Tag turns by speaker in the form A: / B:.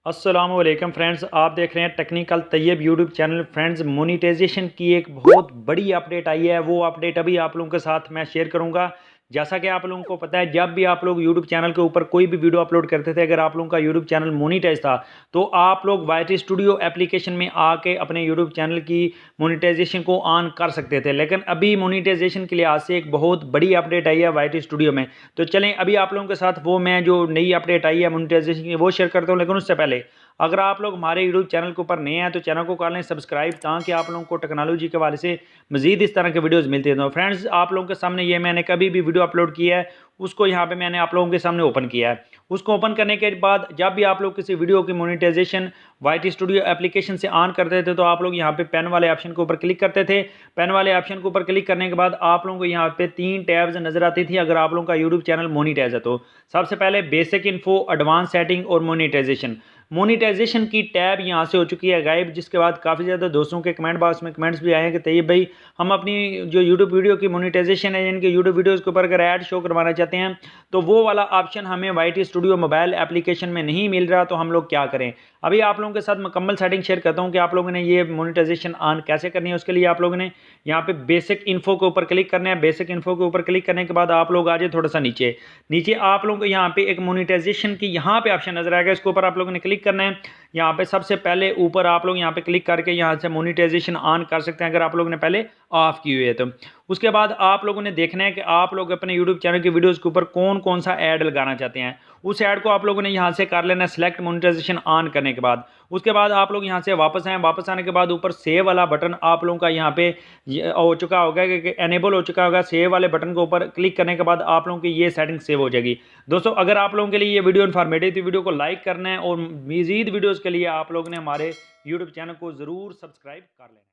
A: अस्सलामुअलैकुम फ्रेंड्स, आप देख रहे हैं technical Tayyab YouTube channel. Friends, monetization की एक बहुत बड़ी अपडेट आई है। वो अपडेट अभी आप लोगों के साथ मैं शेयर करूंगा। जैसा कि आप लोगों को पता है, जब भी आप लोग यूट्यूब चैनल के ऊपर कोई भी वीडियो अपलोड करते थे, अगर आप लोगों का यूट्यूब चैनल मोनीटाइज था तो आप लोग वाईटी स्टूडियो एप्लीकेशन में आके अपने यूट्यूब चैनल की मोनीटाइजेशन को ऑन कर सकते थे। लेकिन अभी मोनीटाइजेशन के लिहाज से एक बहुत बड़ी अपडेट आई है वाईटी स्टूडियो में। तो चलें अभी आप लोगों के साथ वो मैं जो नई अपडेट आई है मोनीटाइजेशन की वो शेयर करता हूँ। लेकिन उससे पहले अगर आप लोग हमारे यूट्यूब चैनल के ऊपर नए हैं तो चैनल को कर लें सब्सक्राइब, ताकि आप लोगों को टेक्नोलॉजी के हवाले से मजीद इस तरह के वीडियोस मिलते हैं। तो फ्रेंड्स, आप लोगों के सामने ये मैंने कभी भी वीडियो अपलोड किया है उसको यहाँ पे मैंने आप लोगों के सामने ओपन किया है। उसको ओपन करने के बाद जब भी आप लोग किसी वीडियो की मोनेटाइजेशन वाईटी स्टूडियो एप्लीकेशन से ऑन करते थे तो आप लोग यहाँ पे पेन वाले ऑप्शन के ऊपर क्लिक करते थे। पेन वाले ऑप्शन के ऊपर क्लिक करने के बाद आप लोगों को यहाँ पे 3 टैब्स नजर आती थी अगर आप लोगों का यूट्यूब चैनल मोनीटाइज है तो। सबसे पहले बेसिक इन्फो, एडवांस सेटिंग और मोनीटाइजेशन। मोनीटाइजेशन की टैब यहाँ से हो चुकी है गायब, जिसके बाद काफ़ी ज़्यादा दोस्तों के कमेंट बॉक्स में कमेंट्स भी आए हैं कि तैयब भाई, हम अपनी जो यूट्यूब वीडियो की मोनीटाइजेशन है, इनके यूट्यूब वीडियोज़ के ऊपर अगर ऐड शो करवाना चाहते हैं तो वो वाला ऑप्शन हमें वाईटी स्टूडियो मोबाइल एप्लीकेशन में नहीं मिल रहा, तो हम लोग क्या करें। अभी आप लोगों के साथ मुकम्मल सेटिंग शेयर करता हूँ कि आप लोगों ने ये मोनीटाइजेशन ऑन कैसे करनी है। उसके लिए आप लोगों ने यहाँ पे बेसिक इन्फो के ऊपर क्लिक करना है। बेसिक इन्फो के ऊपर क्लिक करने के बाद आप लोग आ जाए थोड़ा सा नीचे। नीचे आप लोगों को यहाँ पे एक मोनीटाइजेशन की यहाँ पे ऑप्शन नजर आएगा, इसके ऊपर आप लोगों ने क्लिक करना है। यहाँ पे सबसे पहले ऊपर आप लोग यहाँ पे क्लिक करके यहाँ से मोनीटाइजेशन ऑन कर सकते हैं अगर आप लोगों ने पहले ऑफ की हुई है तो। उसके बाद आप लोगों ने देखना है कि आप लोग अपने यूट्यूब चैनल की वीडियोस के ऊपर कौन कौन सा ऐड लगाना चाहते हैं। उस ऐड को आप लोगों ने यहाँ से कर लेना सिलेक्ट मोनेटाइजेशन ऑन करने के बाद। उसके बाद आप लोग यहाँ से वापस आए। वापस आने के बाद ऊपर सेव वाला बटन आप लोगों का यहाँ पे हो चुका होगा कि एनेबल हो चुका होगा। सेव वाले बटन के ऊपर क्लिक करने के बाद आप लोगों की ये सेटिंग सेव हो जाएगी। दोस्तों, अगर आप लोगों के लिए ये वीडियो इन्फॉर्मेटिव थी, वीडियो को लाइक करना है और मजीद वीडियोज़ के लिए आप लोगों ने हमारे यूट्यूब चैनल को ज़रूर सब्सक्राइब कर लेना है।